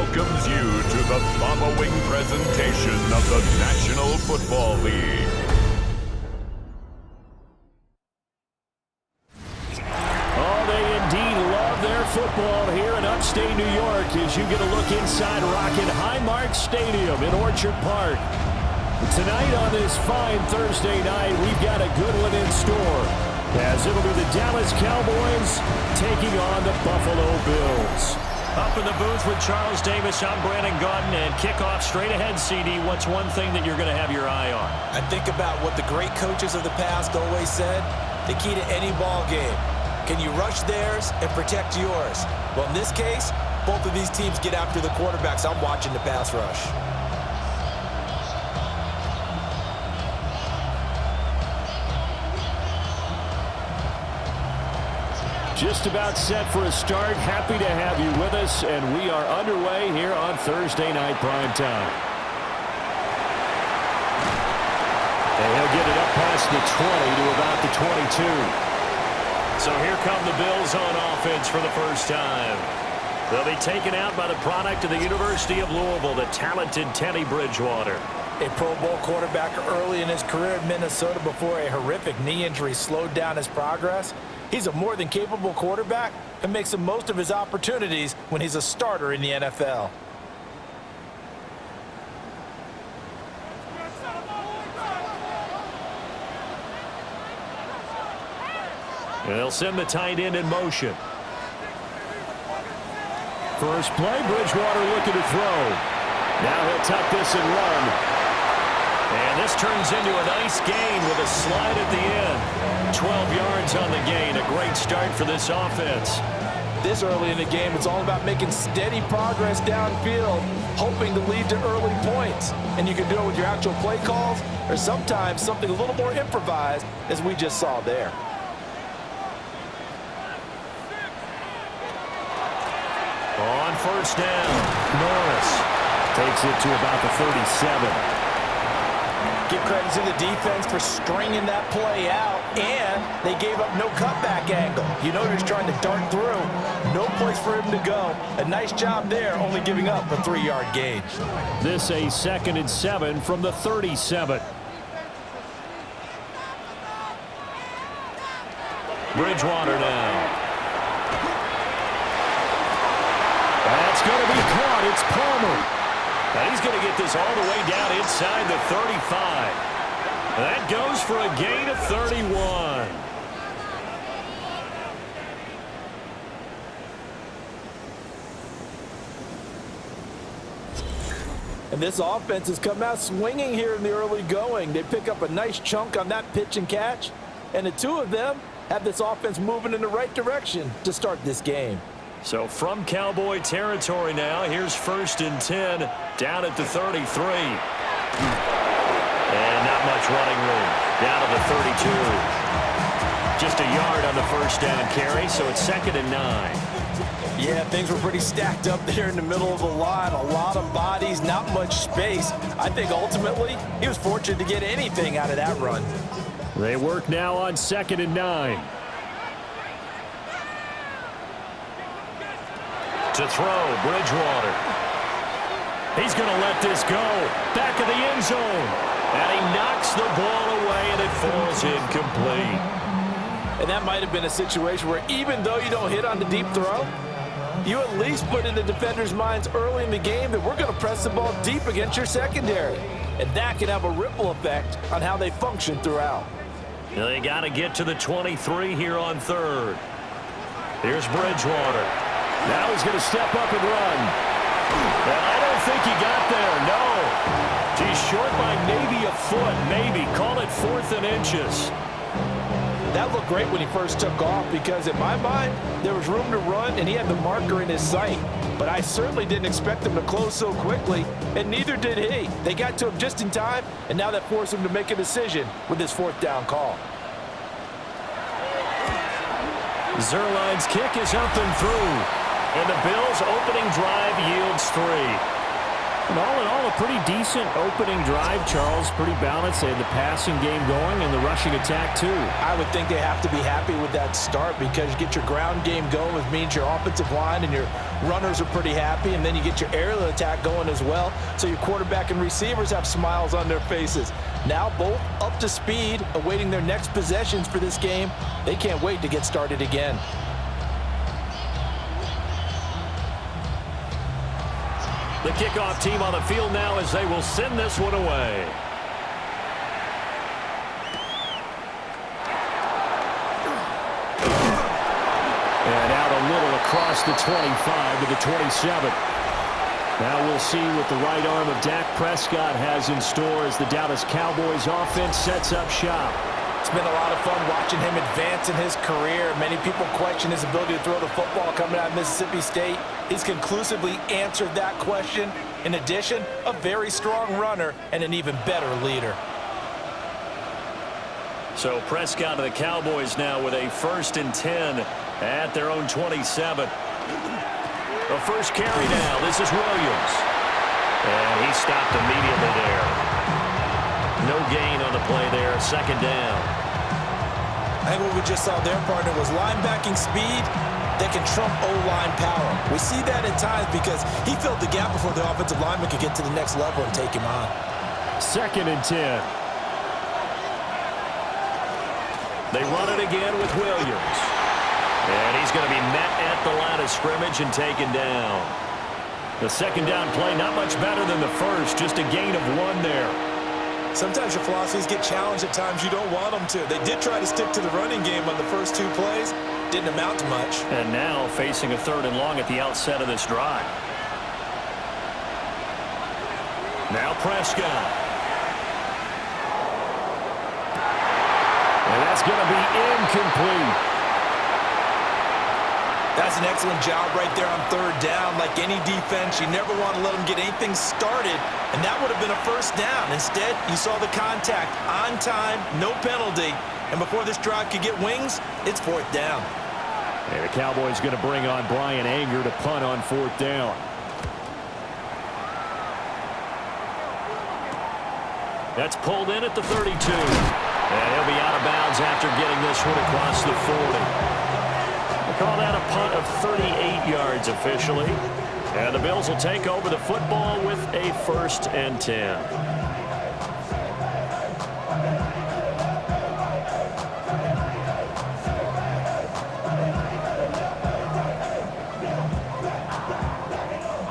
welcomes you to the following presentation of the National Football League. Oh, they indeed love their football here in upstate New York as you get a look inside Rocket Highmark Stadium in Orchard Park. Tonight on this fine Thursday night, we've got a good one in store, as it'll be the Dallas Cowboys taking on the Buffalo Bills. Up in the booth with Charles Davis, I'm Brandon Gaudin, and kickoff straight ahead, CD. What's one thing that you're going to have your eye on? I think about what the great coaches of the past always said, the key to any ball game. Can you rush theirs and protect yours? Well, in this case, both of these teams get after the quarterbacks. I'm watching the pass rush. Just about set for a start. Happy to have you with us, and we are underway here on Thursday Night Primetime. And he'll get it up past the 20 to about the 22. So here come the Bills on offense for the first time. They'll be taken out by the product of the University of Louisville, the talented Teddy Bridgewater. A Pro Bowl quarterback early in his career in Minnesota before a horrific knee injury slowed down his progress. He's a more than capable quarterback and makes the most of his opportunities when he's a starter in the NFL. And they'll send the tight end in motion. First play, Bridgewater looking to throw. Now he'll tuck this and run. And this turns into a nice gain with a slide at the end. 12 yards on the gain. A great start for this offense. This early in the game, it's all about making steady progress downfield, hoping to lead to early points. And you can do it with your actual play calls or sometimes something a little more improvised, as we just saw there. On first down, Norris takes it to about the 37. Give credit to the defense for stringing that play out, and they gave up no cutback angle. You know he's trying to dart through. No place for him to go. A nice job there, only giving up a 3-yard gain. This a 2nd and 7 from the 37. Bridgewater now. That's going to be caught. It's Palmer. And he's going to get this all the way down inside the 35. That goes for a gain of 31. And this offense has come out swinging here in the early going. They pick up a nice chunk on that pitch and catch. And the two of them have this offense moving in the right direction to start this game. So from Cowboy territory now, here's 1st and 10 down at the 33. And not much running room. Down to the 32. Just a yard on the first down carry, so it's 2nd and 9. Yeah, things were pretty stacked up there in the middle of the line. A lot of bodies, not much space. I think ultimately he was fortunate to get anything out of that run. They work now on 2nd and 9. To throw, Bridgewater. He's going to let this go. Back of the end zone. And he knocks the ball away, and it falls incomplete. And that might have been a situation where even though you don't hit on the deep throw, you at least put in the defender's minds early in the game that we're going to press the ball deep against your secondary. And that can have a ripple effect on how they function throughout. They got to get to the 23 here on 3rd. Here's Bridgewater. Now he's going to step up and run. And I don't think he got there, no. He's short by maybe a foot, maybe. Call it 4th and inches. That looked great when he first took off because in my mind, there was room to run and he had the marker in his sight. But I certainly didn't expect him to close so quickly, and neither did he. They got to him just in time, and now that forced him to make a decision with his 4th down call. Zerline's kick is up and through. And the Bills' opening drive yields 3. And all in all, a pretty decent opening drive, Charles. Pretty balanced. They had the passing game going and the rushing attack, too. I would think they have to be happy with that start because you get your ground game going, which means your offensive line and your runners are pretty happy, and then you get your aerial attack going as well, so your quarterback and receivers have smiles on their faces. Now both up to speed, awaiting their next possessions for this game. They can't wait to get started again. The kickoff team on the field now as they will send this one away. And out a little across the 25 to the 27. Now we'll see what the right arm of Dak Prescott has in store as the Dallas Cowboys offense sets up shop. It's been a lot of fun watching him advance in his career. Many people question his ability to throw the football coming out of Mississippi State. He's conclusively answered that question. In addition, a very strong runner and an even better leader. So Prescott of the Cowboys now with a 1st and 10 at their own 27. The first carry now. This is Williams. And he stopped immediately there. No gain on the play there. 2nd down. I think what we just saw there, partner, was linebacking speed that can trump O-line power. We see that at times because he filled the gap before the offensive lineman could get to the next level and take him on. 2nd and 10. They run it again with Williams. And he's going to be met at the line of scrimmage and taken down. The 2nd down play, not much better than the first, just a gain of 1 there. Sometimes your philosophies get challenged at times you don't want them to. They did try to stick to the running game on the first 2 plays. Didn't amount to much. And now facing a 3rd and long at the outset of this drive. Now Prescott. And that's going to be incomplete. That's an excellent job right there on 3rd down. Like any defense, you never want to let them get anything started, and that would have been a 1st down. Instead, you saw the contact on time, no penalty, and before this drive could get wings, it's 4th down. And the Cowboys going to bring on Brian Anger to punt on 4th down. That's pulled in at the 32. And he'll be out of bounds after getting this one across the 40. Call that a punt of 38 yards officially. And the Bills will take over the football with a 1st and 10.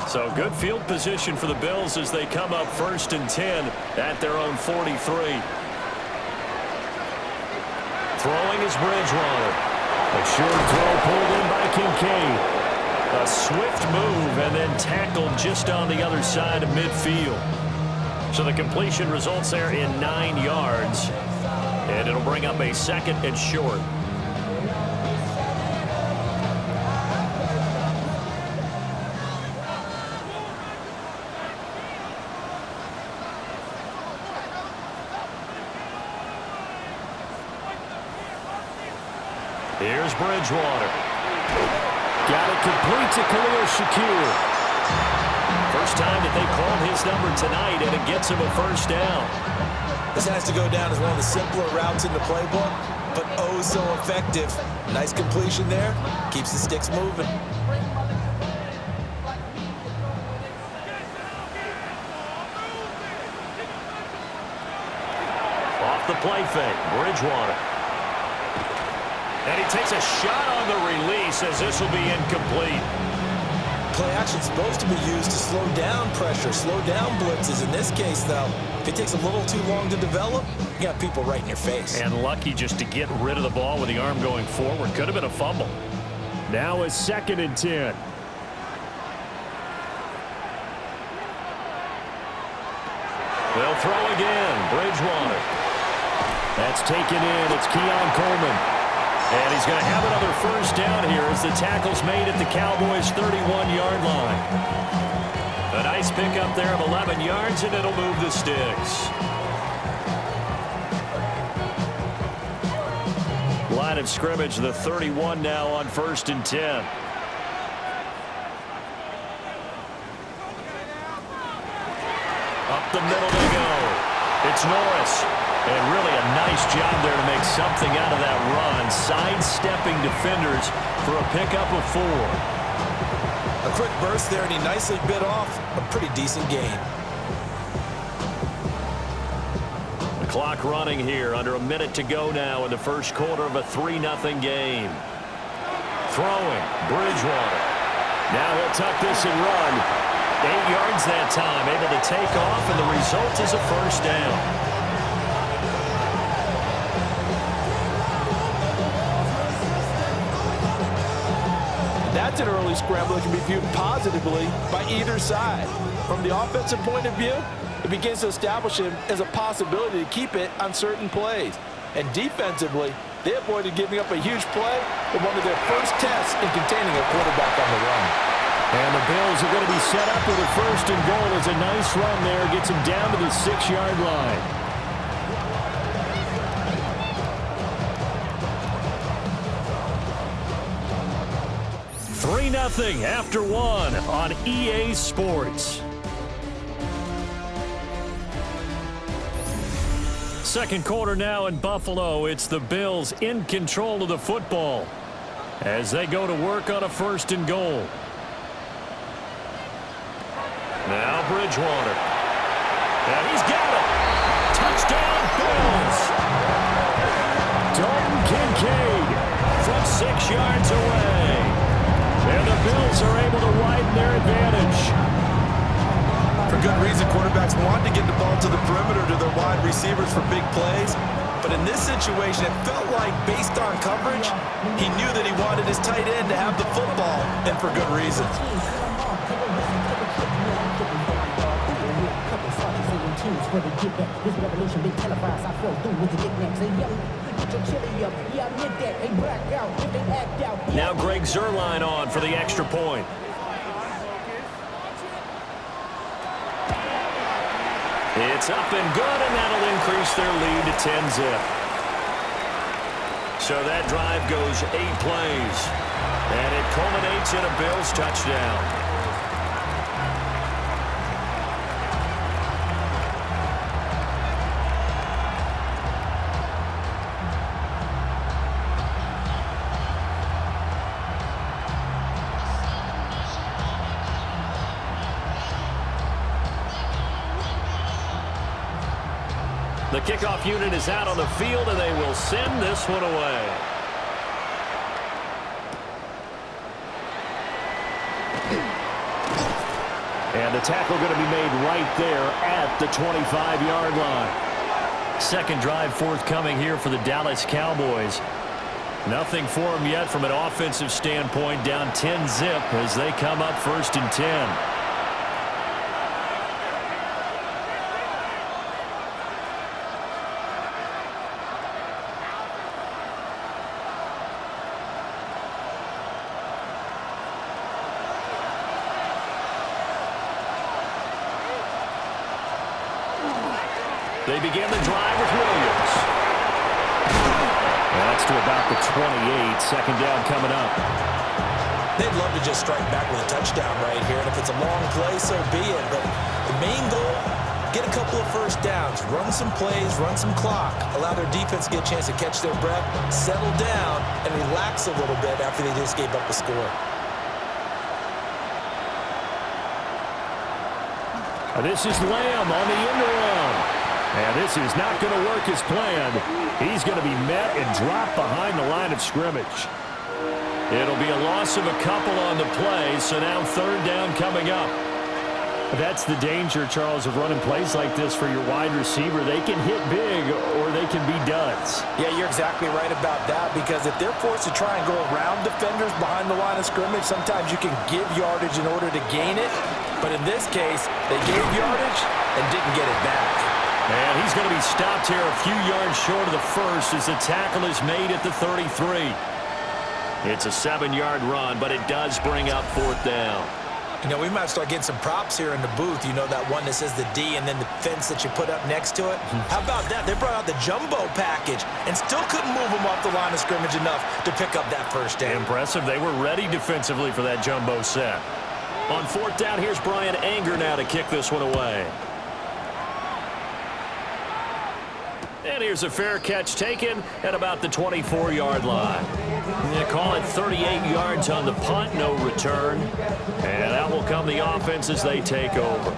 So good field position for the Bills as they come up 1st and 10 at their own 43. Throwing is Bridgewater. A short throw pulled in by Kincaid. A swift move and then tackled just on the other side of midfield. So the completion results there in 9 yards. And it'll bring up a 2nd and short. Here's Bridgewater. Got it complete to Khalil Shakir. First time that they called his number tonight, and it gets him a 1st down. This has to go down as one of the simpler routes in the playbook, but oh so effective. Nice completion there. Keeps the sticks moving. Off the play fake, Bridgewater. And he takes a shot on the release as this will be incomplete. Play action is supposed to be used to slow down pressure, slow down blitzes. In this case, though, if it takes a little too long to develop, you got people right in your face. And lucky just to get rid of the ball with the arm going forward. Could have been a fumble. Now it's 2nd and 10. They'll throw again. Bridgewater. That's taken in. It's Keon Coleman. And he's going to have another 1st down here as the tackle's made at the Cowboys' 31-yard line. A nice pickup there of 11 yards, and it'll move the sticks. Line of scrimmage, the 31 now on 1st and 10. the middle they go. It's Norris. And really a nice job there to make something out of that run, sidestepping defenders for a pickup of 4. A quick burst there, and he nicely bit off a pretty decent gain. The clock running here, under a minute to go now in the first quarter of a 3-0 game. Throwing, Bridgewater. Now he'll tuck this and run. 8 yards that time, able to take off, and the result is a first down. That's an early scramble that can be viewed positively by either side. From the offensive point of view, it begins to establish him as a possibility to keep it on certain plays. And defensively, they avoided giving up a huge play in one of their first tests in containing a quarterback on the run. And the Bills are going to be set up with a first and goal. As a nice run there, gets him down to the 6-yard line. Nothing after 1 on EA Sports. Second quarter now in Buffalo. It's the Bills in control of the football as they go to work on a first and goal. Now Bridgewater. And he's got it. Touchdown Bills. Dalton Kincaid from 6 yards away. And the Bills are able to widen their advantage. For good reason, quarterbacks want to get the ball to the perimeter to their wide receivers for big plays. But in this situation, it felt like, based on coverage, he knew that he wanted his tight end to have the football, and for good reason. Now Greg Zuerlein on for the extra point. It's up and good, and that'll increase their lead to 10-zip. So that drive goes 8 plays, and it culminates in a Bills touchdown. The kickoff unit is out on the field, and they will send this one away. And the tackle going to be made right there at the 25-yard line. Second drive forthcoming here for the Dallas Cowboys. Nothing for them yet from an offensive standpoint, down 10-zip as they come up 1st and 10. They begin the drive with Williams. And that's to about the 28. Second down coming up. They'd love to just strike back with a touchdown right here. And if it's a long play, so be it. But the main goal, get a couple of first downs. Run some plays, run some clock. Allow their defense to get a chance to catch their breath, settle down, and relax a little bit after they just gave up a score. This is Lamb on the end around. And this is not going to work as planned. He's going to be met and dropped behind the line of scrimmage. It'll be a loss of a couple on the play, so now third down coming up. That's the danger, Charles, of running plays like this for your wide receiver. They can hit big or they can be duds. Yeah, you're exactly right about that, because if they're forced to try and go around defenders behind the line of scrimmage, sometimes you can give yardage in order to gain it. But in this case, they gave yardage and didn't get it back. And he's going to be stopped here a few yards short of the first as the tackle is made at the 33. It's a 7-yard run, but it does bring up fourth down. You know, we might start getting some props here in the booth. You know, that one that says the D and then the fence that you put up next to it? How about that? They brought out the jumbo package and still couldn't move them off the line of scrimmage enough to pick up that first down. Impressive. They were ready defensively for that jumbo set. On fourth down, here's Brian Anger now to kick this one away. And here's a fair catch taken at about the 24-yard line. They call it 38 yards on the punt, no return. And that will come the offense as they take over.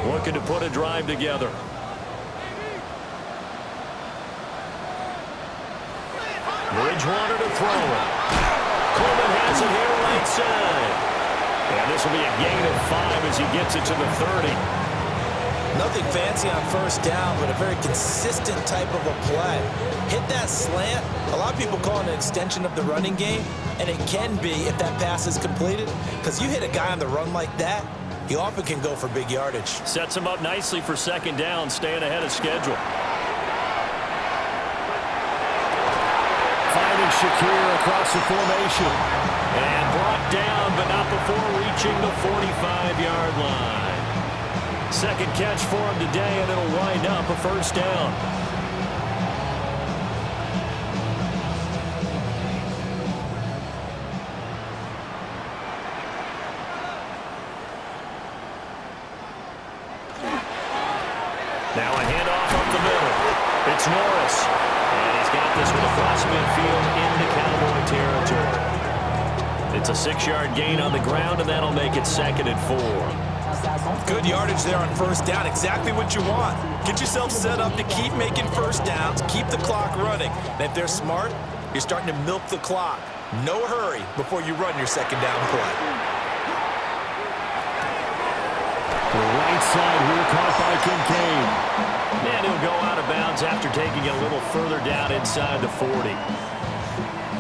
Looking to put a drive together. Bridgewater to throw it. Coleman has it here right side. And this will be a gain of 5 as he gets it to the 30. Nothing fancy on first down, but a very consistent type of a play. Hit that slant. A lot of people call it an extension of the running game, and it can be if that pass is completed, because you hit a guy on the run like that, he often can go for big yardage. Sets him up nicely for second down, staying ahead of schedule. Finding Shakir across the formation. And brought down, but not before reaching the 45-yard line. Second catch for him today, and it'll wind up a first down. Now a handoff up the middle. It's Norris. And he's got this one across midfield into Cowboy territory. It's a 6-yard gain on the ground, and that'll make it 2nd and 4. Good yardage there on first down. Exactly what you want. Get yourself set up to keep making first downs, keep the clock running. And if they're smart, you're starting to milk the clock. No hurry before you run your second down play. The right side here caught by Kincaid. And he'll go out of bounds after taking it a little further down inside the 40.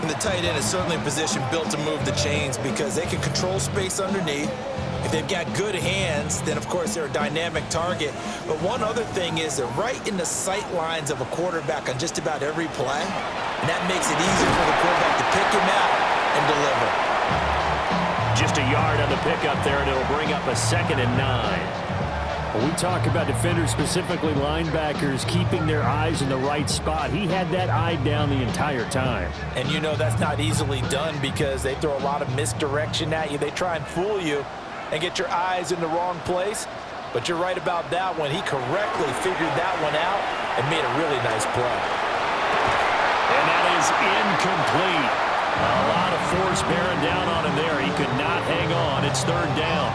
And the tight end is certainly a position built to move the chains because they can control space underneath. If they've got good hands, then of course they're a dynamic target. But one other thing is they're right in the sight lines of a quarterback on just about every play. And that makes it easier for the quarterback to pick him out and deliver. Just a yard on the pickup there, and it'll bring up a 2nd and 9. When we talk about defenders, specifically linebackers, keeping their eyes in the right spot, he had that eye down the entire time. And you know that's not easily done because they throw a lot of misdirection at you. They try and fool you and get your eyes in the wrong place. But you're right about that one. He correctly figured that one out and made a really nice play. And that is incomplete. A lot of force bearing down on him there. He could not hang on. It's 3rd down.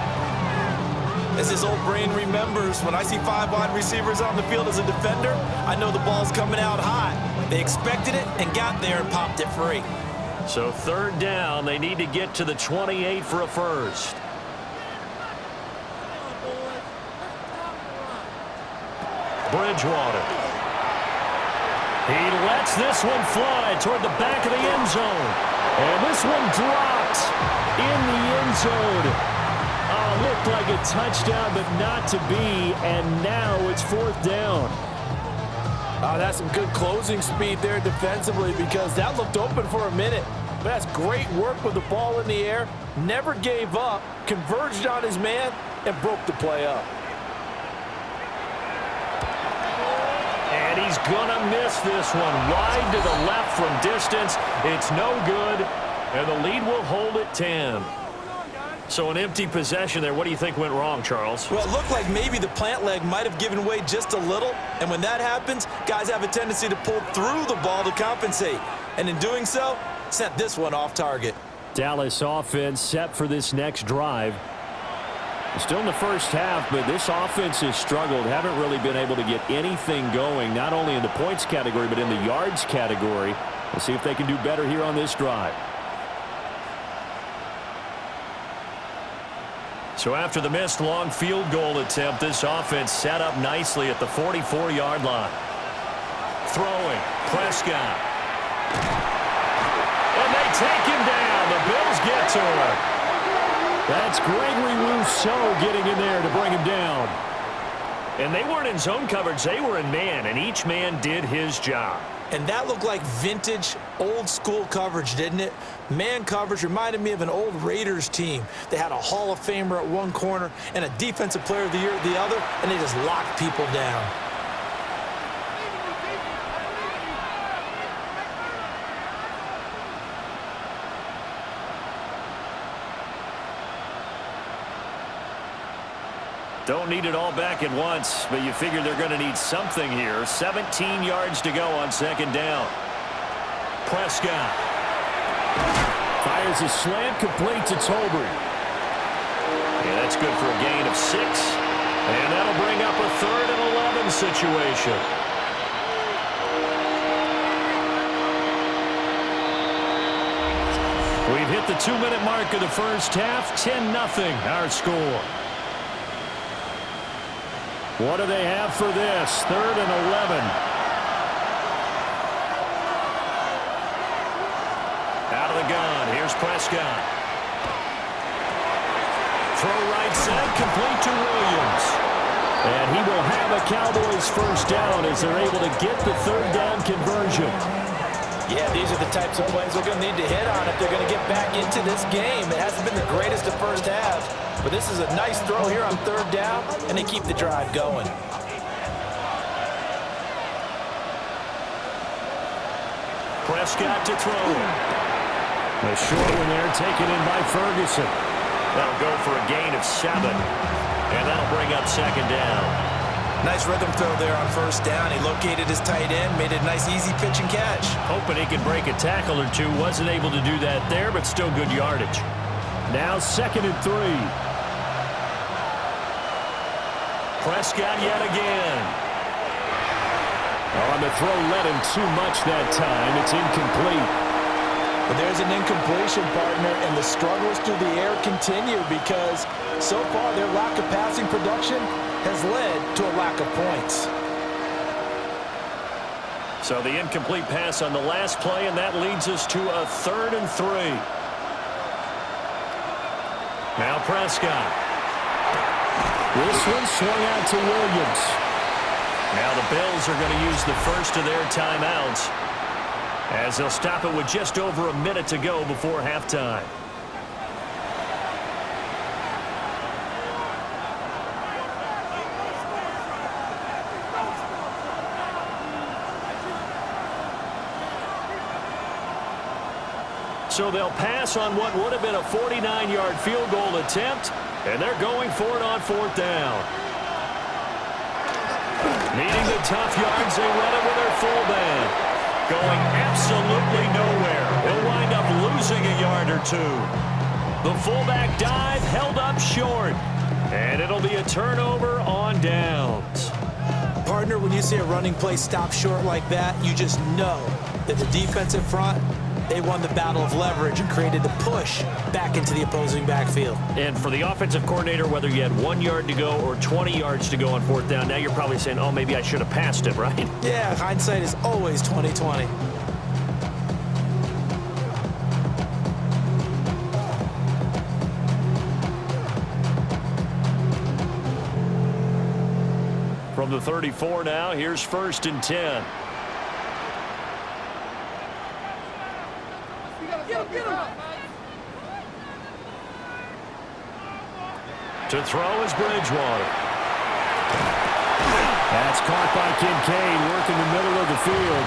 As his old brain remembers, when I see 5 wide receivers on the field as a defender, I know the ball's coming out hot. They expected it and got there and popped it free. So 3rd down, they need to get to the 28 for a first. Bridgewater. He lets this one fly toward the back of the end zone. And this one dropped in the end zone. Looked like a touchdown, but not to be. And now it's 4th down. That's some good closing speed there defensively because that looked open for a minute. But that's great work with the ball in the air. Never gave up, converged on his man, and broke the play up. And he's going to miss this one. Wide to the left from distance. It's no good. And the lead will hold at 10. So an empty possession there. What do you think went wrong, Charles? Well, it looked like maybe the plant leg might have given way just a little. And when that happens, guys have a tendency to pull through the ball to compensate. And in doing so, sent this one off target. Dallas offense set for this next drive. Still in the first half, but this offense has struggled. Haven't really been able to get anything going, not only in the points category, but in the yards category. Let's see if they can do better here on this drive. So after the missed long field goal attempt, this offense set up nicely at the 44-yard line. Throwing, Prescott. And they take him down. The Bills get to him. That's Gregory Rousseau getting in there to bring him down. And they weren't in zone coverage. They were in man, and each man did his job. And that looked like vintage, old-school coverage, didn't it? Man coverage reminded me of an old Raiders team. They had a Hall of Famer at one corner and a Defensive Player of the Year at the other, and they just locked people down. Don't need it all back at once, but you figure they're going to need something here. 17 yards to go on second down. Prescott fires a slant, complete to Tolbert. Yeah, that's good for a gain of 6. And that'll bring up a 3rd and 11 situation. We've hit the 2-minute mark of the first half. 10-0 our score. What do they have for this? 3rd and 11. Out of the gun. Here's Prescott. Throw right side, complete to Williams. And he will have a Cowboys first down as they're able to get the 3rd down conversion. Yeah, these are the types of plays they're going to need to hit on if they're going to get back into this game. It hasn't been the greatest of first halves, but this is a nice throw here on 3rd down, and they keep the drive going. Prescott to throw. A short one there taken in by Ferguson. That'll go for a gain of 7, and that'll bring up second down. Nice rhythm throw there on 1st down. He located his tight end, made it a nice easy pitch and catch. Hoping he could break a tackle or two. Wasn't able to do that there, but still good yardage. Now 2nd and 3. Prescott yet again. On the throw, led him too much that time. It's incomplete. But there's an incompletion, partner, and the struggles through the air continue because so far their lack of passing production has led to a lack of points. So the incomplete pass on the last play, and that leads us to a 3rd and 3. Now Prescott. This one swung out to Williams. Now the Bills are going to use the first of their timeouts as they'll stop it with just over a minute to go before halftime. So they'll pass on what would have been a 49-yard field goal attempt, and they're going for it on 4th down. Needing the tough yards, they run it with their fullback. Going absolutely nowhere. He'll wind up losing a yard or 2. The fullback dive held up short, and it'll be a turnover on downs. Partner, when you see a running play stop short like that, you just know that the defensive front, they won the battle of leverage and created the push back into the opposing backfield. And for the offensive coordinator, whether you had 1 yard to go or 20 yards to go on 4th down, now you're probably saying, oh, maybe I should have passed it, right? Yeah, hindsight is always 20/20. From the 34 now, here's 1st and 10. To throw is Bridgewater. That's caught by Kincaid, working the middle of the field.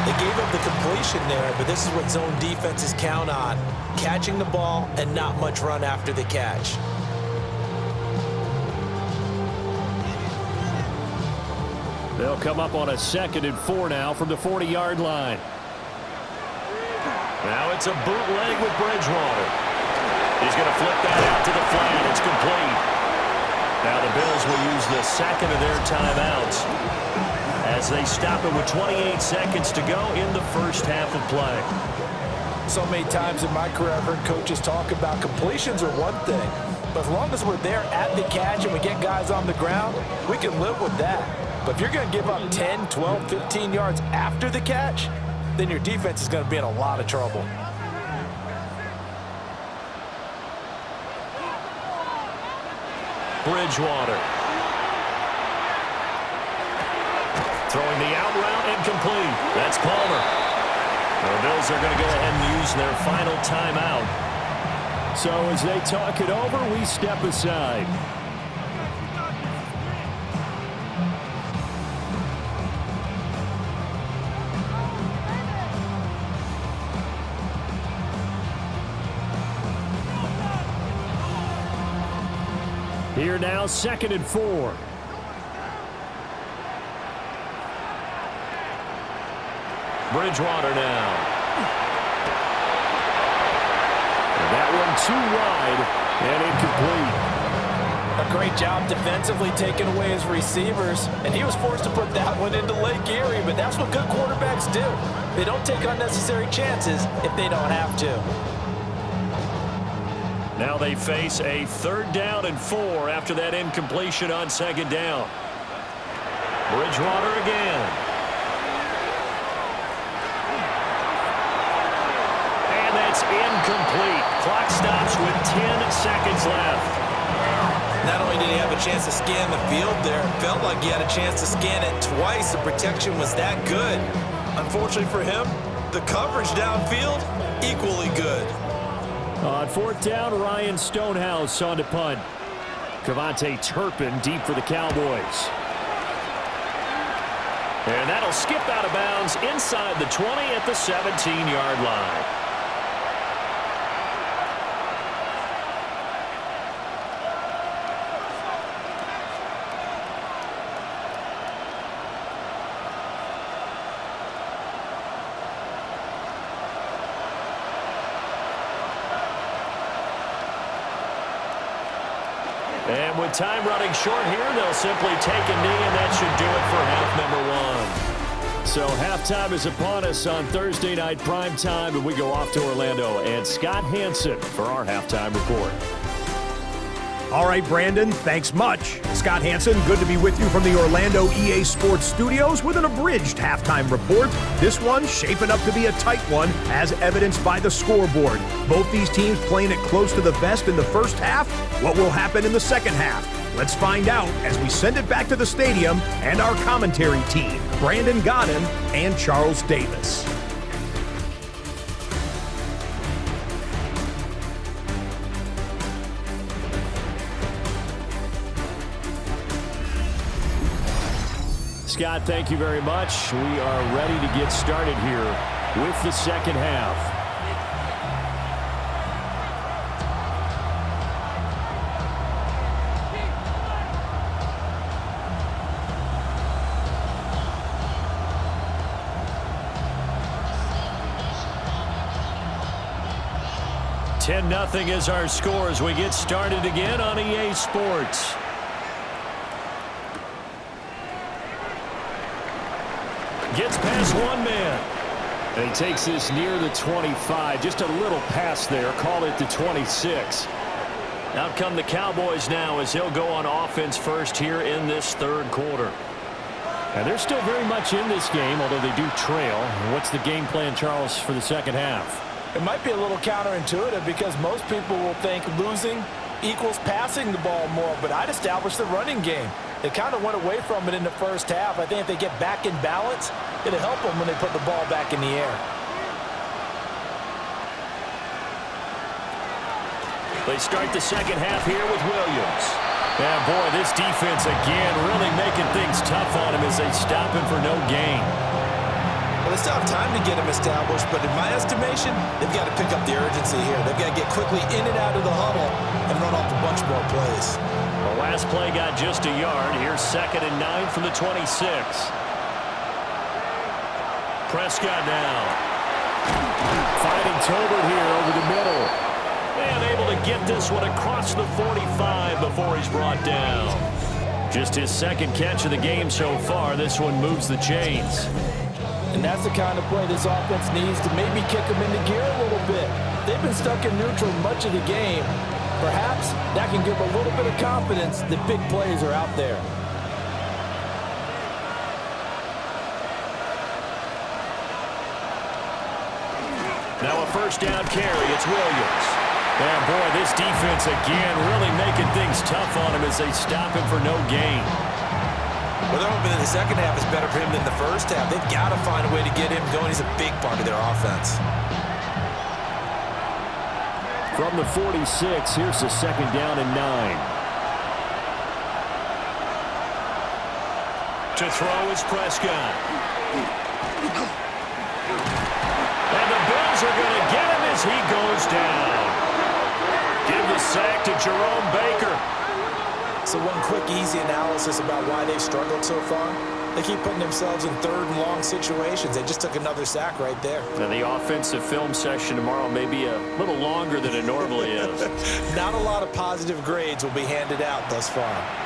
They gave up the completion there, but this is what zone defenses count on. Catching the ball and not much run after the catch. They'll come up on a 2nd and 4 now from the 40-yard line. Now it's a bootleg with Bridgewater. He's going to flip that out to the flat. It's complete. Now the Bills will use the 2nd of their timeouts as they stop it with 28 seconds to go in the first half of play. So many times in my career I've heard coaches talk about completions are one thing, but as long as we're there at the catch and we get guys on the ground, we can live with that. But if you're going to give up 10, 12, 15 yards after the catch, then your defense is going to be in a lot of trouble. Bridgewater. Throwing the out route incomplete. That's Palmer. The Bills are going to go ahead and use their final timeout. So as they talk it over, we step aside. Here now, 2nd and 4. Bridgewater now. And that one too wide and incomplete. A great job defensively taking away his receivers, and he was forced to put that one into Lake Erie, but that's what good quarterbacks do. They don't take unnecessary chances if they don't have to. Now they face a 3rd down and 4 after that incompletion on 2nd down. Bridgewater again. And that's incomplete. Clock stops with 10 seconds left. Not only did he have a chance to scan the field there, it felt like he had a chance to scan it twice. The protection was that good. Unfortunately for him, the coverage downfield, equally good. On 4th down, Ryan Stonehouse on to punt. Cavante Turpin deep for the Cowboys. And that'll skip out of bounds inside the 20 at the 17-yard line. And with time running short here, they'll simply take a knee, and that should do it for half number 1. So halftime is upon us on Thursday night primetime, and we go off to Orlando. And Scott Hansen for our halftime report. All right, Brandon, thanks much. Scott Hansen, good to be with you from the Orlando EA Sports Studios with an abridged halftime report. This one shaping up to be a tight one, as evidenced by the scoreboard. Both these teams playing it close to the vest in the first half. What will happen in the second half? Let's find out as we send it back to the stadium and our commentary team, Brandon Godden and Charles Davis. Scott, thank you very much. We are ready to get started here with the second half. Nothing is our score as we get started again on EA Sports. Gets past one man. And he takes this near the 25. Just a little pass there. Call it the 26. Out come the Cowboys now as he'll go on offense first here in this 3rd quarter. And they're still very much in this game, although they do trail. What's the game plan, Charles, for the second half? It might be a little counterintuitive because most people will think losing equals passing the ball more, but I'd establish the running game. They kind of went away from it in the first half. I think if they get back in balance, it'll help them when they put the ball back in the air. They start the second half here with Williams. And boy, this defense again really making things tough on him as they stop him for no gain. Well, they still have time to get him established, but in my estimation, they've got to pick up the urgency here. They've got to get quickly in and out of the huddle and run off a bunch more plays. The last play got just a yard. Here's 2nd and 9 from the 26. Prescott now. Finding Tolbert here over the middle. And able to get this one across the 45 before he's brought down. Just his 2nd catch of the game so far. This one moves the chains. And that's the kind of play this offense needs to maybe kick them into gear a little bit. They've been stuck in neutral much of the game. Perhaps that can give a little bit of confidence that big plays are out there. Now a 1st down carry. It's Williams. And boy, this defense again really making things tough on him as they stop him for no gain. Well, they're hoping that the second half is better for him than the first half. They've got to find a way to get him going. He's a big part of their offense. From the 46, here's the second down and 9. To throw is Prescott. And the Bills are going to get him as he goes down. Give the sack to Jerome Baker. So one quick, easy analysis about why they've struggled so far. They keep putting themselves in third and long situations. They just took another sack right there. Now the offensive film session tomorrow may be a little longer than it normally is. Not a lot of positive grades will be handed out thus far.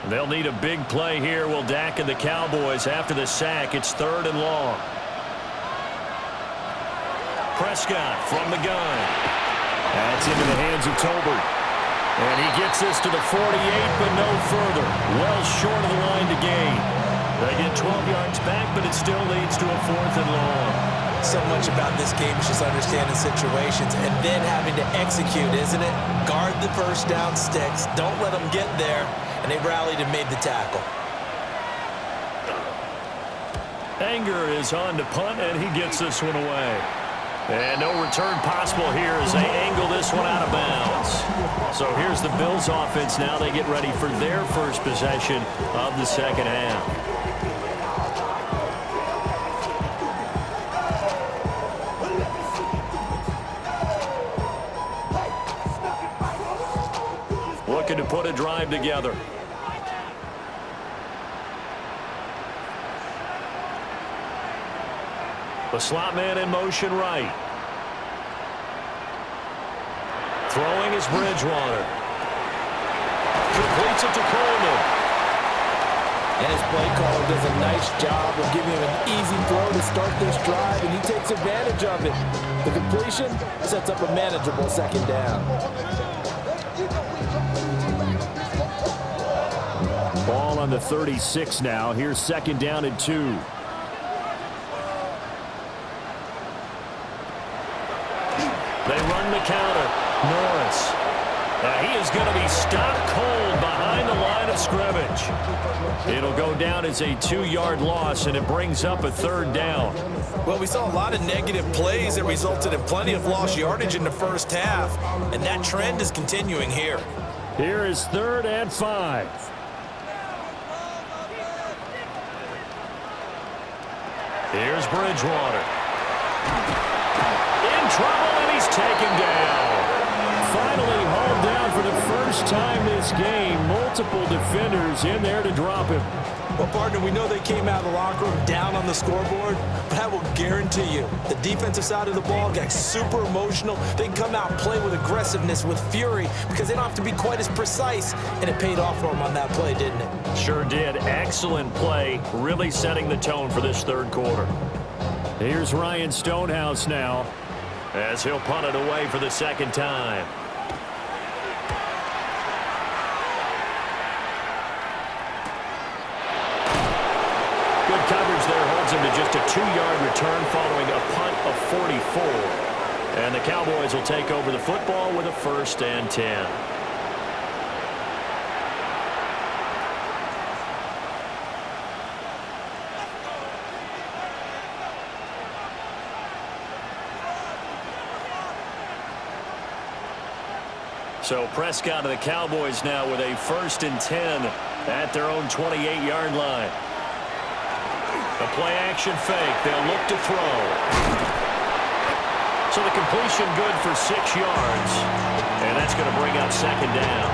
They'll need a big play here. Will Dak and the Cowboys after the sack. It's third and long. Prescott from the gun. That's into the hands of Tolbert. And he gets this to the 48, but no further. Well short of the line to gain. They get 12 yards back, but it still leads to a fourth and long. So much about this game is just understanding situations and then having to execute, isn't it? Guard the first down sticks. Don't let them get there. And they rallied and made the tackle. Anger is on to punt, and he gets this one away. And no return possible here as they angle this one out of bounds. So here's the Bills offense now. They get ready for their first possession of the second half. Looking to put a drive together. The slot man in motion right. Throwing is Bridgewater. Completes it to Coleman. And his play caller does a nice job of giving him an easy throw to start this drive, and he takes advantage of it. The completion sets up a manageable second down. Ball on the 36 now. Here's second down and 2. They run the counter. Norris. He is going to be stopped cold behind the line of scrimmage. It'll go down as a 2-yard loss, and it brings up a third down. Well, we saw a lot of negative plays that resulted in plenty of lost yardage in the first half, and that trend is continuing here. Here is third and 5. Here's Bridgewater. In trouble, and he's taken down. Finally hauled down for the first time this game. Multiple defenders in there to drop him. Well, partner, we know they came out of the locker room down on the scoreboard, but I will guarantee you the defensive side of the ball got super emotional. They come out and play with aggressiveness, with fury, because they don't have to be quite as precise, and it paid off for them on that play, didn't it? Sure did. Excellent play, really setting the tone for this third quarter. Here's Ryan Stonehouse now, as he'll punt it away for the second time. Good coverage there holds him to just a 2-yard return following a punt of 44. And the Cowboys will take over the football with a 1st and 10. So Prescott of the Cowboys now with a 1st and 10 at their own 28-yard line. A play-action fake. They'll look to throw. So the completion good for 6 yards. And that's going to bring up second down.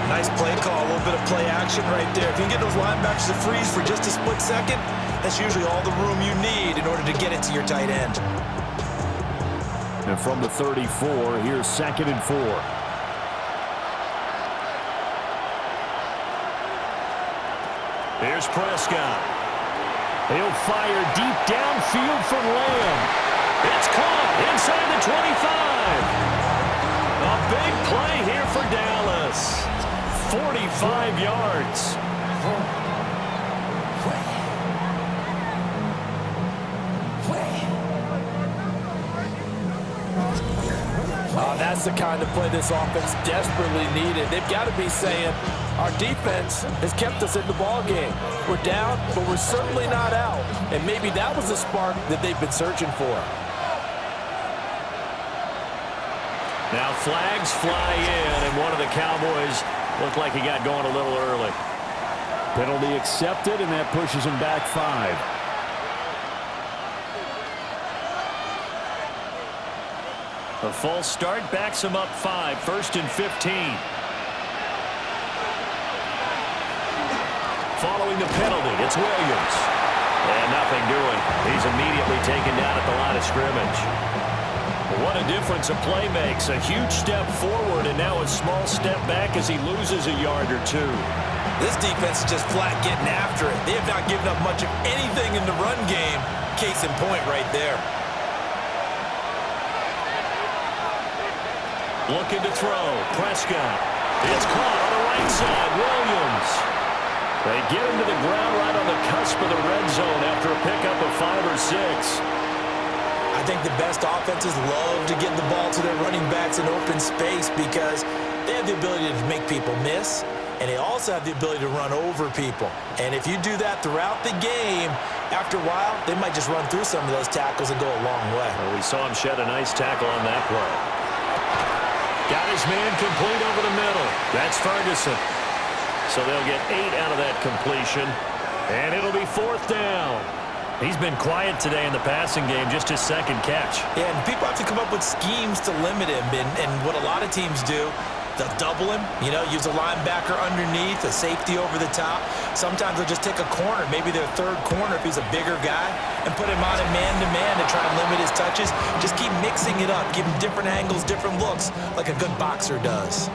Nice play call, a little bit of play action right there. If you can get those linebackers to freeze for just a split second, that's usually all the room you need in order to get it to your tight end. And from the 34, here's 2nd and 4. Here's Prescott. He'll fire deep downfield from Lamb. It's caught inside the 25. A big play here for Dallas. 45 yards. That's the kind of play this offense desperately needed. They've got to be saying, our defense has kept us in the ball game. We're down, but we're certainly not out. And maybe that was the spark that they've been searching for. Now flags fly in, and one of the Cowboys looked like he got going a little early. Penalty accepted, and that pushes him back 5. A false start backs him up 5, 1st and 15. Following the penalty, it's Williams. And nothing doing. He's immediately taken down at the line of scrimmage. What a difference a play makes. A huge step forward and now a small step back as he loses a yard or 2. This defense is just flat getting after it. They have not given up much of anything in the run game. Case in point right there. Looking to throw. Prescott. It's caught on the right side. Williams. They get him to the ground right on the cusp of the red zone after a pickup of 5 or 6. I think the best offenses love to get the ball to their running backs in open space because they have the ability to make people miss, and they also have the ability to run over people. And if you do that throughout the game, after a while, they might just run through some of those tackles and go a long way. Well, we saw him shed a nice tackle on that play. Got his man complete over the middle. That's Ferguson. So they'll get 8 out of that completion, and it'll be 4th down. He's been quiet today in the passing game, just his 2nd catch. Yeah, and people have to come up with schemes to limit him, and what a lot of teams do, they'll double him, use a linebacker underneath, a safety over the top. Sometimes they'll just take a corner, maybe their 3rd corner if he's a bigger guy, and put him on a man-to-man to try and limit his touches. Just keep mixing it up, give him different angles, different looks, like a good boxer does.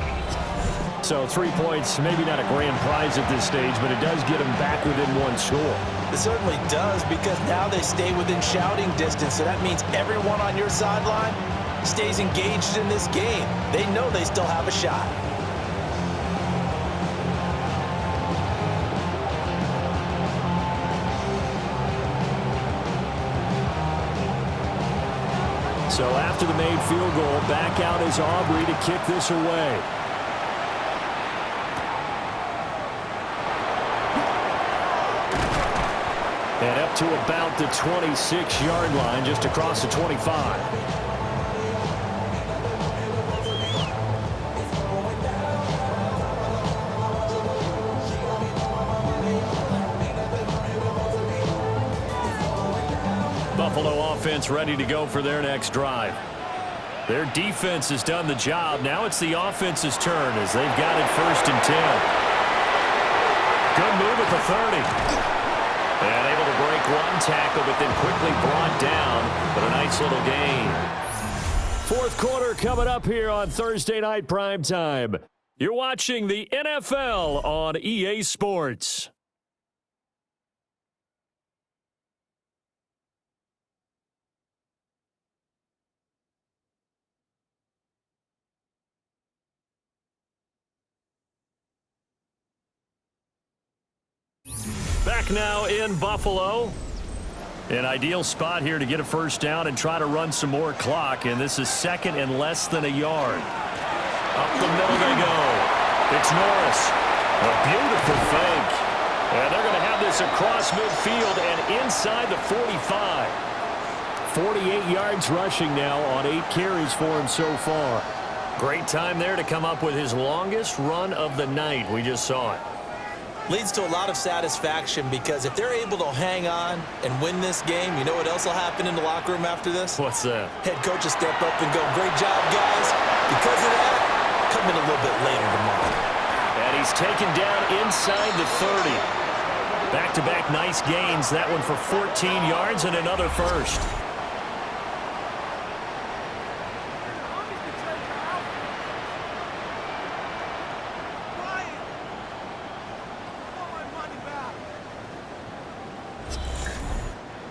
So 3 points, maybe not a grand prize at this stage, but it does get them back within 1 score. It certainly does, because now they stay within shouting distance, so that means everyone on your sideline stays engaged in this game. They know they still have a shot. So after the made field goal, back out is Aubrey to kick this away. And up to about the 26-yard line, just across the 25. Buffalo offense ready to go for their next drive. Their defense has done the job. Now it's the offense's turn as they've got it 1st and 10. Good move at the 30. And able to break 1 tackle, but then quickly brought down. But a nice little gain. 4th quarter coming up here on Thursday Night Primetime. You're watching the NFL on EA Sports. Back now in Buffalo. An ideal spot here to get a 1st down and try to run some more clock. And this is 2nd and less than a yard. Up the middle they go. It's Norris. A beautiful fake. And they're going to have this across midfield and inside the 45. 48 yards rushing now on 8 carries for him so far. Great time there to come up with his longest run of the night. We just saw it. Leads to a lot of satisfaction because if they're able to hang on and win this game, you know what else will happen in the locker room after this? What's that? Head coach will step up and go, great job, guys. Because of that, come in a little bit later tomorrow. And he's taken down inside the 30. Back-to-back nice gains. That one for 14 yards and another 1st.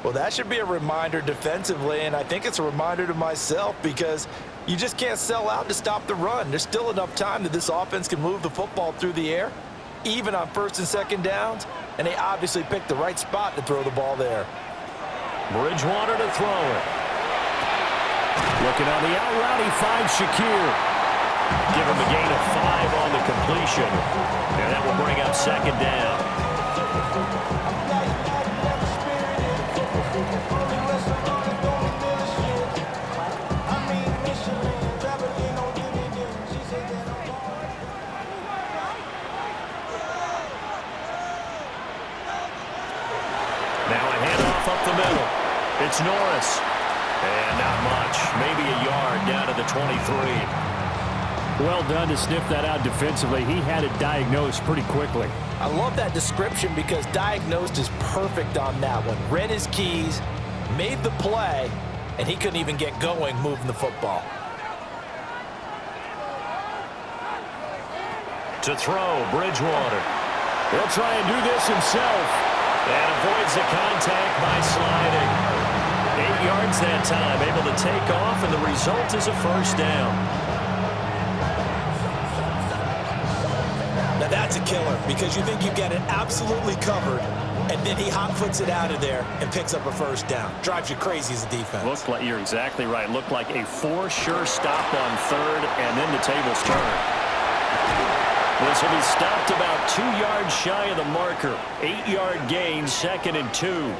Well, that should be a reminder defensively, and I think it's a reminder to myself because you just can't sell out to stop the run. There's still enough time that this offense can move the football through the air, even on 1st and 2nd downs, and they obviously picked the right spot to throw the ball there. Bridgewater to throw it. Looking on the out route, he finds Shakir. Give him a gain of 5 on the completion. And that will bring up second down. Now a handoff up the middle. It's Norris. And not much. Maybe a yard down to the 23. Well done to sniff that out defensively. He had it diagnosed pretty quickly. I love that description because diagnosed is perfect on that one. Read his keys, made the play, and he couldn't even get going moving the football. To throw, Bridgewater. He'll try and do this himself. And avoids the contact by sliding. 8 yards that time, able to take off, and the result is a first down. Now that's a killer because you think you've got it absolutely covered, and then he hot-foots it out of there and picks up a first down. Drives you crazy as a defense. Looked like, you're exactly right. Looked like a for-sure stop on third, and then the tables turn. This will be stopped about 2 yards shy of the marker. 8-yard gain, 2nd and 2.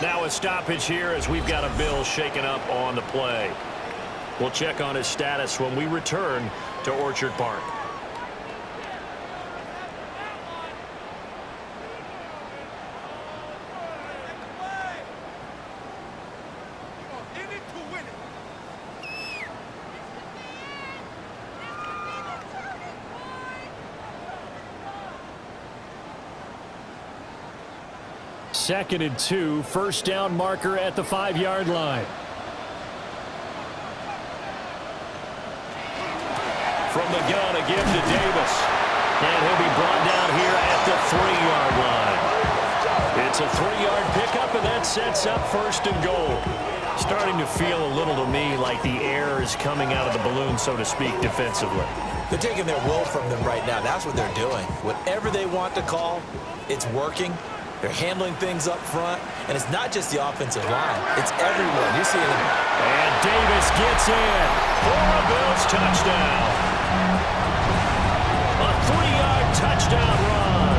Now a stoppage here as we've got a Bill shaken up on the play. We'll check on his status when we return to Orchard Park. Second and 2, first down marker at the 5-yard line. From the gun, a give to Davis. And he'll be brought down here at the 3-yard line. It's a 3-yard pickup, and that sets up first and goal. Starting to feel a little to me like the air is coming out of the balloon, so to speak, defensively. They're taking their will from them right now. That's what they're doing. Whatever they want to call, it's working. They're handling things up front, and it's not just the offensive line. It's everyone. You're seeing them. And Davis gets in for a Bills touchdown. A 3-yard touchdown run.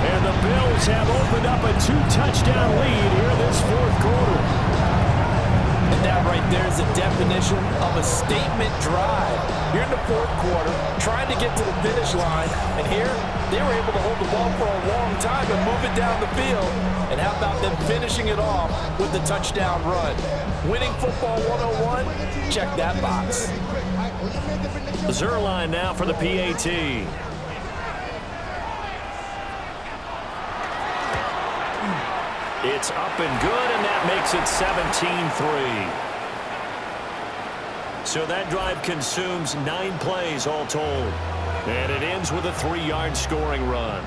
And the Bills have opened up a 2-touchdown lead here this fourth quarter. And that right there is the definition of a statement drive. You're in the fourth quarter, trying to get to the finish line, and here they were able to hold the ball for a long time and move it down the field. And how about them finishing it off with the touchdown run? Winning football 101, check that box. The Zerline now for the PAT. It's up and good, and that makes it 17-3. So that drive consumes 9 plays all told. And it ends with a 3-yard scoring run.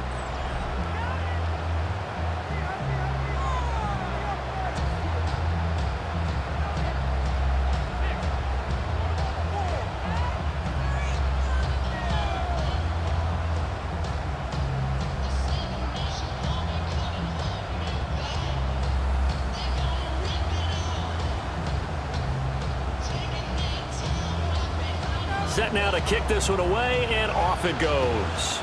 Set now to kick this one away, and off it goes.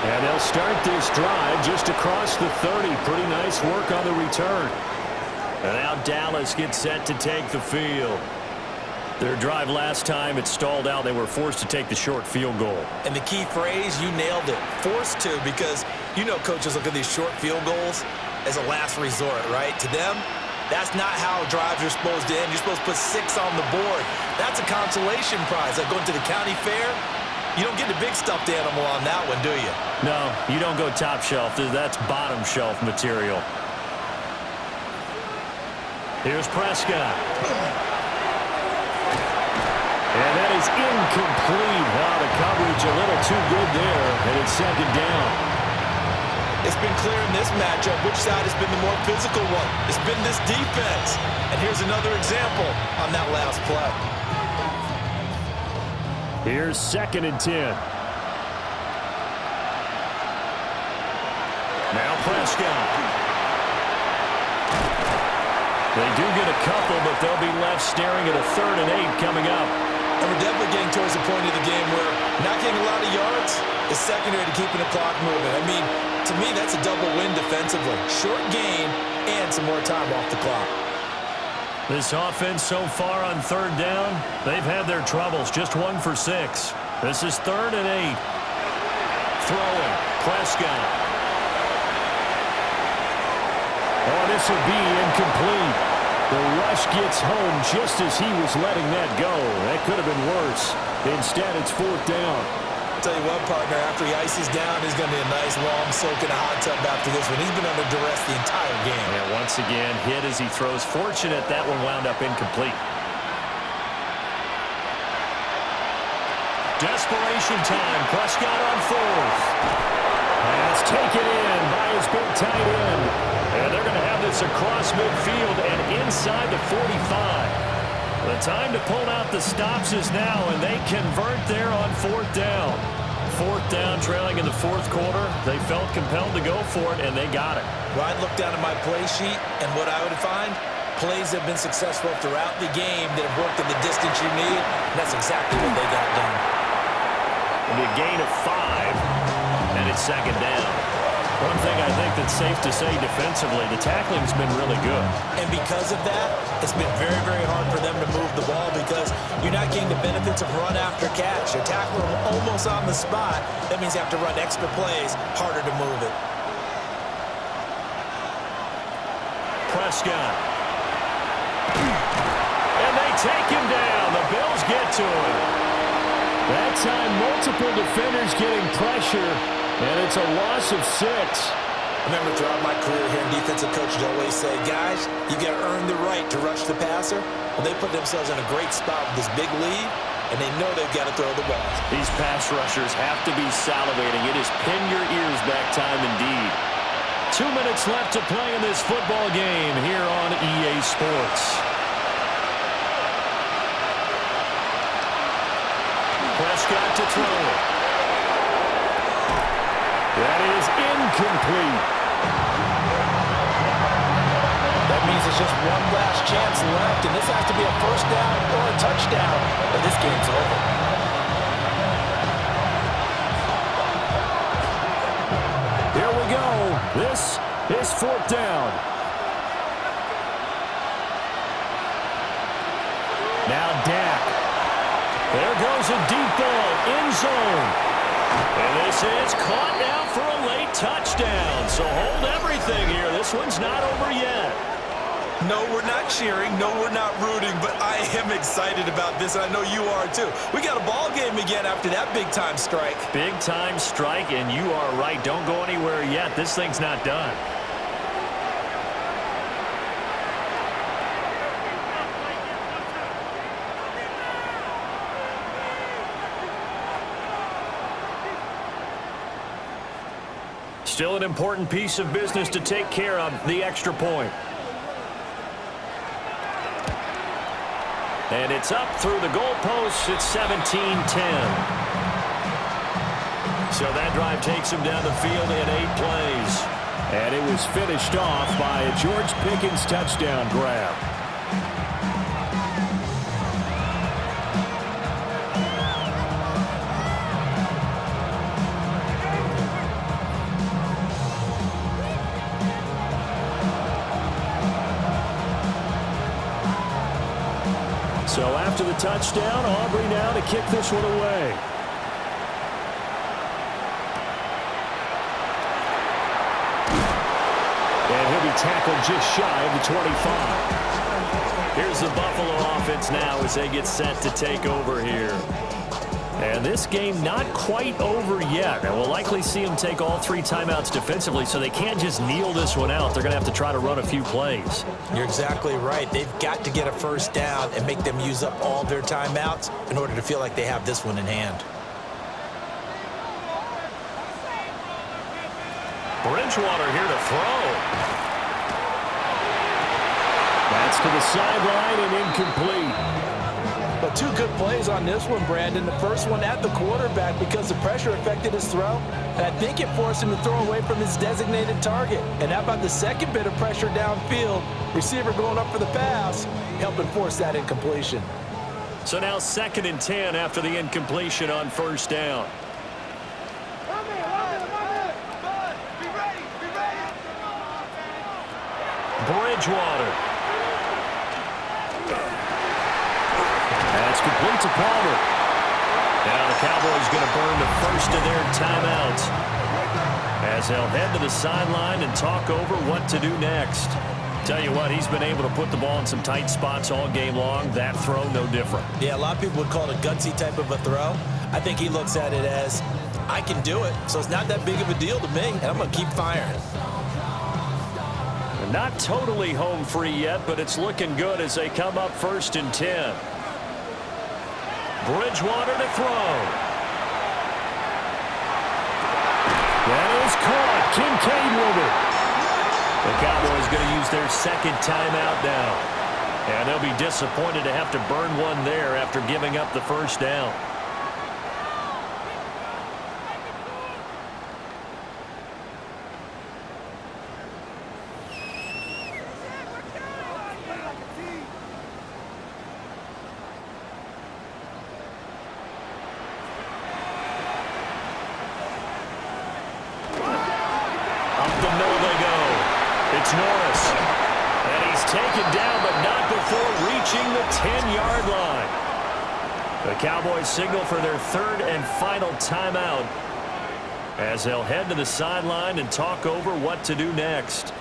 And they'll start this drive just across the 30. Pretty nice work on the return. And now Dallas gets set to take the field. Their drive last time, it stalled out. They were forced to take the short field goal. And the key phrase, you nailed it. Forced to, because you know coaches look at these short field goals as a last resort, right? To them, that's not how drives are supposed to end. You're supposed to put 6 on the board. That's a consolation prize. Like going to the county fair, you don't get the big stuffed animal on that one, do you? No, you don't go top shelf. That's bottom shelf material. Here's Prescott. And that is incomplete. The coverage a little too good there, and it's second down. It's been clear in this matchup which side has been the more physical one. It's been this defense. And here's another example on that last play. Here's 2nd and 10. Now Prescott. They do get a couple, but they'll be left staring at a 3rd and 8 coming up. And we're definitely getting towards the point of the game where not getting a lot of yards is secondary to keeping the clock moving. I mean, to me, that's a double win defensively. Short gain and some more time off the clock. This offense so far on 3rd down, they've had their troubles. Just 1 for 6. This is 3rd and 8. Throwing. Prescott. Oh, this will be incomplete. The rush gets home just as he was letting that go. That could have been worse. Instead, it's 4th down. I'll tell you what, partner, after he ices down, he's going to be a nice long soak in a hot tub after this one. He's been under duress the entire game. And once again, hit as he throws. Fortunate that one wound up incomplete. Desperation time. Prescott on 4th. Pass taken in by his big tight end. And they're going to have this across midfield and inside the 45. The time to pull out the stops is now, and they convert there on 4th down. 4th down, trailing in the 4th quarter. They felt compelled to go for it, and they got it. Well, I'd look down at my play sheet, and what I would find, plays have been successful throughout the game that have worked in the distance you need, and that's exactly what they got done. It'll be a gain of 5, and it's 2nd down. One thing I think that's safe to say defensively, the tackling's been really good. And because of that, it's been very, very hard for them to move the ball because you're not getting the benefits of run after catch. You're tackling them almost on the spot. That means you have to run extra plays, harder to move it. Prescott. And they take him down. The Bills get to him. That time, multiple defenders getting pressure. And it's a loss of 6. I remember throughout my career here, defensive coaches always say, guys, you got to earn the right to rush the passer. Well, they put themselves in a great spot with this big lead, and they know they've got to throw the ball. These pass rushers have to be salivating. It is pin your ears back time indeed. 2 minutes left to play in this football game here on EA Sports. Prescott to throw it. That is incomplete. That means it's just one last chance left, and this has to be a 1st down or a touchdown, or this game's over. Here we go. This is 4th down. Now Dak. There goes a deep ball, end zone. And this is caught now for a late touchdown. So hold everything here. This one's not over yet. No, we're not cheering. No, we're not rooting. But I am excited about this, and I know you are too. We got a ball game again after that big-time strike. Big-time strike, and you are right. Don't go anywhere yet. This thing's not done. Still an important piece of business to take care of, the extra point. And it's up through the goalposts. It's 17-10. So that drive takes him down the field in 8 plays. And it was finished off by a George Pickens touchdown grab. So after the touchdown, Aubrey now to kick this one away. And he'll be tackled just shy of the 25. Here's the Buffalo offense now as they get set to take over here. And this game not quite over yet. And we'll likely see them take all 3 timeouts defensively, so they can't just kneel this one out. They're going to have to try to run a few plays. You're exactly right. They've got to get a 1st down and make them use up all their timeouts in order to feel like they have this one in hand. Bridgewater here to throw. That's to the sideline and incomplete. But So 2 good plays on this one, Brandon. The first one at the quarterback because the pressure affected his throw. And I think it forced him to throw away from his designated target. And how about the second bit of pressure downfield? Receiver going up for the pass, helping force that incompletion. So now 2nd and 10 after the incompletion on 1st down. Bridgewater. That's complete to Palmer. Now the Cowboys going to burn the first of their timeouts as they'll head to the sideline and talk over what to do next. Tell you what, he's been able to put the ball in some tight spots all game long. That throw, no different. Yeah, a lot of people would call it a gutsy type of a throw. I think he looks at it as, I can do it, so it's not that big of a deal to me, and I'm going to keep firing. Not totally home free yet, but it's looking good as they come up 1st and 10. Bridgewater to throw. That is caught. Kincaid with it. The Cowboys going to use their 2nd timeout now. And they'll be disappointed to have to burn one there after giving up the 1st down. It's Norris. And he's taken down, but not before reaching the 10-yard line. The Cowboys signal for their 3rd and final timeout as they'll head to the sideline and talk over what to do next.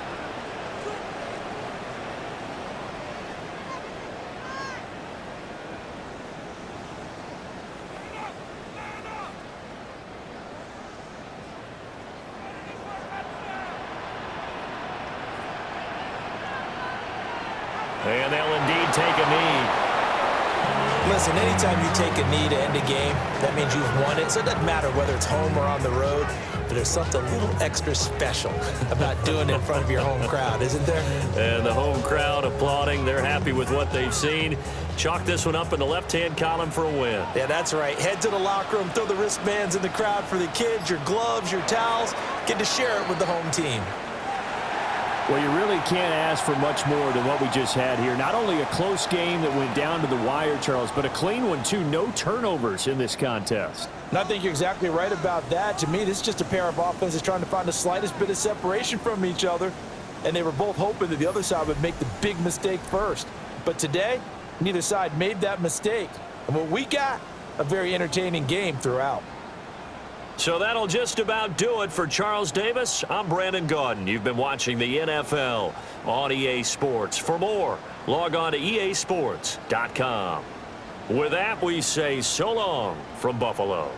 And they'll indeed take a knee. Listen, anytime you take a knee to end a game, that means you've won it. So it doesn't matter whether it's home or on the road, but there's something a little extra special about doing it in front of your home crowd, isn't there? And the home crowd applauding. They're happy with what they've seen. Chalk this one up in the left-hand column for a win. Yeah, that's right. Head to the locker room, throw the wristbands in the crowd for the kids, your gloves, your towels. Get to share it with the home team. Well, you really can't ask for much more than what we just had here. Not only a close game that went down to the wire, Charles, but a clean one, too. No turnovers in this contest. And I think you're exactly right about that. To me, this is just a pair of offenses trying to find the slightest bit of separation from each other. And they were both hoping that the other side would make the big mistake first. But today, neither side made that mistake. And what we got, a very entertaining game throughout. So that'll just about do it for Charles Davis. I'm Brandon Gaudin. You've been watching the NFL on EA Sports. For more, log on to easports.com. With that, we say so long from Buffalo.